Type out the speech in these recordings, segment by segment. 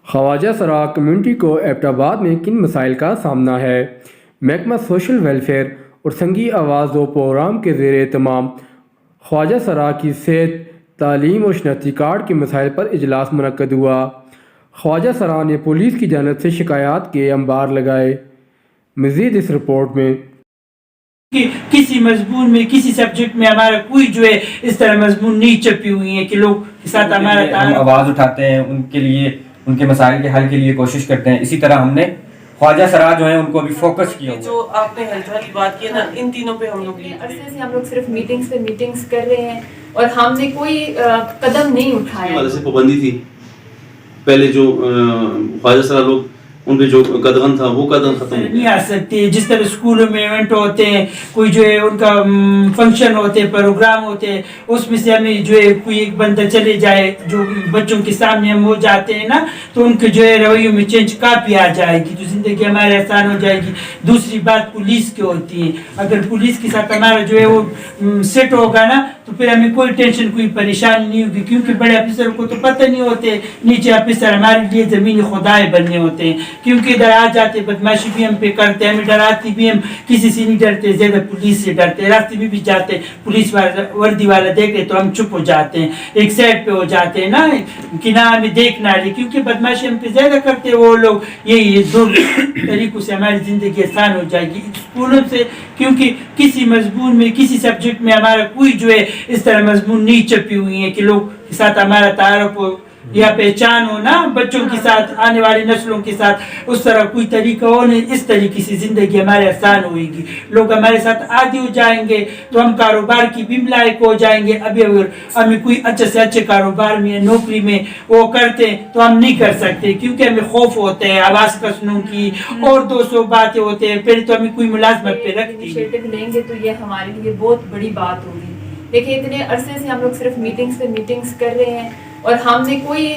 خواجہ سرا کمیونٹی کو ایبٹ آباد میں کن مسائل کا سامنا ہے؟ محکمہ سوشل ویلفیئر اور سنگی آواز دو پروگرام کے زیر اہتمام خواجہ سرا کی صحت، تعلیم اور شناختی کارڈ کے مسائل پر اجلاس منعقد ہوا۔ خواجہ سرا نے پولیس کی جانب سے شکایات کے انبار لگائے۔ مزید اس رپورٹ میں کسی مضمون میں کسی سبجیکٹ میں ہمارا کوئی جو ہے اس طرح مضمون نہیں چھپی ہوئی ہیں کہ لوگ کے ساتھ ہمارا ہم آواز اٹھاتے ہیں، ان کے لیے ان کے مسائل کے حل کے لیے کوشش کرتے ہیں۔ اسی طرح ہم نے خواجہ سرا جو ہیں ان کو بھی فوکس کیا۔ جو آپ نے ہیلتھ والی بات کی نا، ان تینوں پہ ہم لوگ عرصے سے ہم لوگ صرف میٹنگز پہ میٹنگز کر رہے ہیں اور ہم نے کوئی قدم نہیں اٹھایا۔ حوالے سے پابندی تھی پہلے، جو خواجہ سرا لوگ ان پہ جو قدغن تھا وہ قدغن ختم نہیں آ سکتے۔ جس طرح اسکولوں میں ایونٹ ہوتے ہیں، کوئی جو ہے ان کا فنکشن ہوتے ہیں، پروگرام ہوتے ہیں، اس میں سے ہمیں جو ہے کوئی ایک بندہ چلے جائے جو بچوں کے سامنے ہم ہو جاتے ہیں نا، تو ان کے جو ہے رویوں میں چینج کافی آ جائے گی، تو زندگی ہمارے آسان ہو جائے گی۔ دوسری بات پولیس کی ہوتی ہے، اگر پولیس کے ساتھ ہمارا جو ہے وہ سیٹ ہوگا نا، تو پھر ہمیں کوئی ٹینشن کوئی پریشانی نہیں ہوگی، کیونکہ بڑے آفیسر کو تو پتہ نہیں ہوتے، نیچے آفیسر ہمارے لیے زمینی خدائے بننے ہوتے ہیں، کیونکہ ادھر آ جاتے بدماشی بھی ہم پہ کرتے ہیں، ہمیں ڈراتی بھی، ہم کسی سے نہیں ڈرتے، زیادہ پولیس سے ڈرتے۔ راستے میں بھی جاتے پولیس والا وردی والا دیکھے تو ہم چپ ہو جاتے ہیں، ایک سائڈ پہ ہو جاتے ہیں نا کہ نہ ہمیں دیکھنا ہے، کیونکہ بدماشی ہم پہ زیادہ کرتے وہ لوگ۔ یہی دو طریقوں سے ہماری زندگی آسان ہو جائے گی اسکولوں سے، کیونکہ کسی مضمون میں کسی سبجیکٹ میں ہمارا کوئی جو ہے اس طرح مضمون نہیں چھپی ہوئی ہیں کہ لوگ کے ساتھ ہمارا تعارف ہو یا پہچان ہو نا، بچوں کے ساتھ، آنے والی نسلوں کے ساتھ اس طرح کوئی طریقہ ہو نہیں۔ اس طریقے سے زندگی ہمارے آسان ہوئے گی، لوگ ہمارے ساتھ عادی ہو جائیں گے تو ہم کاروبار کی بھی لائق ہو جائیں گے۔ ابھی اگر ہمیں کوئی اچھے سے اچھے کاروبار میں نوکری میں وہ کرتے ہیں تو ہم نہیں کر سکتے، کیونکہ ہمیں خوف ہوتا ہے آواز کسنوں کی اور 200 باتیں ہوتے ہیں، پھر تو ہمیں کوئی ملازمت پہ رکھتی ہے۔ انیشیٹو لیں گے تو یہ ہمارے لیے بہت بڑی بات ہوگی۔ دیکھیں اتنے عرصے سے ہم لوگ صرف میٹنگز پہ میٹنگز کر رہے ہیں اور ہم نے کوئی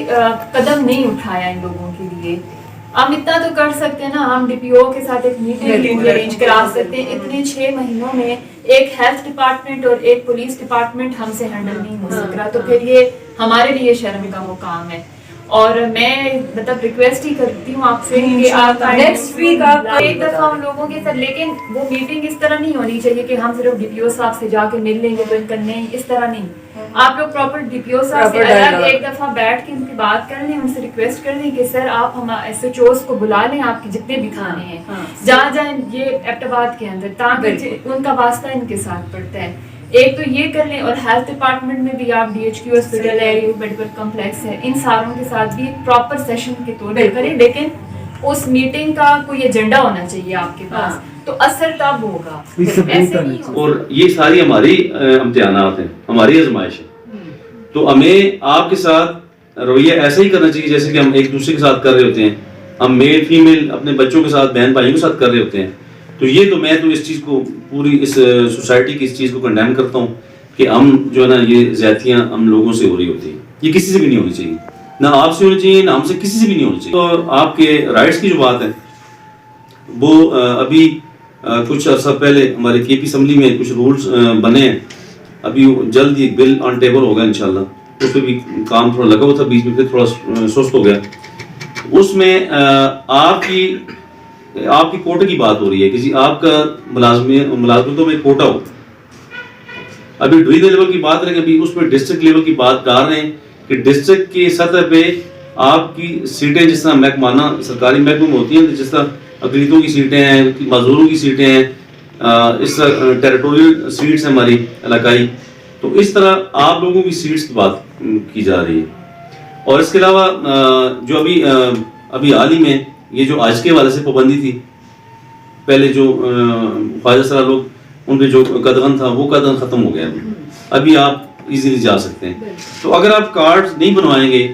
قدم نہیں اٹھایا ان لوگوں کے لیے۔ ہم اتنا تو کر سکتے ہیں نا، ہم ڈی پی او کے ساتھ ایک میٹنگ ارینج کرا سکتے ہیں۔ اتنے 6 مہینوں میں ایک ہیلتھ ڈپارٹمنٹ اور ایک پولیس ڈپارٹمنٹ ہم سے ہینڈل نہیں ہو سک رہا، تو پھر یہ ہمارے لیے شرم کا مقام ہے۔ اور میں مطلب ریکویسٹ ہی کرتی ہوں آپ سے کہ آپ نیکسٹ ویک آپ ایک دفعہ ہم لوگوں کے ساتھ، لیکن وہ میٹنگ اس طرح نہیں ہونی چاہیے کہ ہم صرف ڈی پی او صاحب سے جا کے مل لیں گے تو ان کا نہیں، اس طرح نہیں۔ آپ لوگ پراپر ڈی پی او صاحب سے الگ ایک دفعہ بیٹھ کے ان کی بات کر لیں، ان سے ریکویسٹ کر لیں کہ سر آپ ہم ایس ایچ اوز کو بلا لیں، آپ کے جتنے بھی تھانے ہیں جہاں جائیں یہ ایبٹ آباد کے اندر، تاکہ ان کا واسطہ ان کے ساتھ پڑتا ہے۔ ایک تو یہ کر لیں، اور ہیلتھ ڈپارٹمنٹ میں بھی آپ ڈی ایچ کیو ہاسپٹل ہے، میڈیکل کمپلیکس ہے، ان ساروں کے ساتھ بھی پراپر سیشن کے طور پہ کریں، لیکن اس میٹنگ کا کوئی ایجنڈا ہونا چاہیے آپ کے پاس، تو اثر تب ہوگا، ایسے نہیں ہوگا۔ اور یہ ساری ہماری امتحانات ہیں، ہماری آزمائش ہے، تو ہمیں آپ کے ساتھ رویہ ایسا ہی کرنا چاہیے جیسے کہ ہم ایک دوسرے کے ساتھ کر رہے ہوتے ہیں، ہم میل فیمیل اپنے بچوں کے ساتھ، بہن بھائیوں کے ساتھ کر رہے ہوتے ہیں۔ تو یہ تو میں تو اس چیز کو، پوری اس سوسائٹی کی اس چیز کو کنڈیم کرتا ہوں کہ ہم جو ہے نا یہ زیادتیاں ہم لوگوں سے ہو رہی ہوتی ہیں، یہ کسی سے بھی نہیں ہونی چاہیے، نہ آپ سے ہونی چاہیے، نہ ہم سے کسی سے بھی نہیں ہونی چاہیے۔ تو آپ کے رائٹس کی جو بات ہے وہ ابھی کچھ عرصہ پہلے ہمارے کے پی اسمبلی میں کچھ رولز بنے ہیں، ابھی جلد ہی بل آن ٹیبل ہوگا انشاءاللہ، اس پہ بھی کام تھوڑا لگا ہوا تھا، بیچ میں پھر تھوڑا سست ہو گیا۔ اس میں آپ کی کوٹے کی بات ہو رہی ہے کہ آپ کا ملازمتوں میں کوٹا ہو۔ ابھی ڈویژن لیول کی بات رہے، ابھی اس پہ ڈسٹرکٹ لیول کی بات ڈال رہے ہیں کہ ڈسٹرکٹ کی سطح پہ آپ کی سیٹیں جس طرح محکمانہ سرکاری محکموں میں ہوتی ہیں، جس طرح اقلیتوں کی سیٹیں ہیں، معذوروں کی سیٹیں ہیں، اس طرح ٹیریٹوریل سیٹس ہیں ہماری علاقائی، تو اس طرح آپ لوگوں کی سیٹس کی بات کی جا رہی ہے۔ اور اس کے علاوہ جو ابھی حال ہی میں یہ جو آج کے حوالے سے پابندی تھی، پہلے جو خواجہ سرا لوگ ان پہ جو قدغن تھا وہ قدغن ختم ہو گیا، ابھی آپ ایزیلی جا سکتے ہیں۔ تو اگر آپ کارڈ نہیں بنوائیں گے،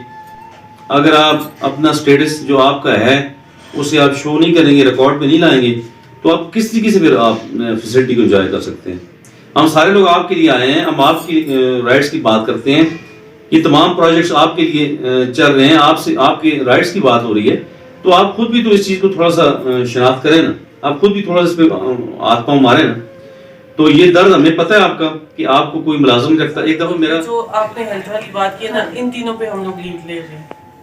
اگر آپ اپنا سٹیٹس جو آپ کا ہے اسے آپ شو نہیں کریں گے، ریکارڈ پہ نہیں لائیں گے، تو آپ کس طریقے سے پھر آپ فیسلٹی کو انجوائے کر سکتے ہیں؟ ہم سارے لوگ آپ کے لیے آئے ہیں، ہم آپ کی رائٹس کی بات کرتے ہیں، یہ تمام پروجیکٹس آپ کے لیے چل رہے ہیں، آپ کے رائٹس کی بات ہو رہی ہے، تو آپ خود بھی تو اس چیز کو تھوڑا سا شناخت کریں نا، آپ خود بھی تھوڑا سا اس پہ ہاتھ پاؤں ماریں نا۔ تو یہ درد ہمیں پتہ ہے آپ کا کہ آپ کو کوئی ملازم نہیں رکھتا۔ ایک دفعہ میرا جو آپ نے ہیلتھ والی بات کی نا، ان تینوں پہ ہم لوگ لیڈ لے رہے ہیں۔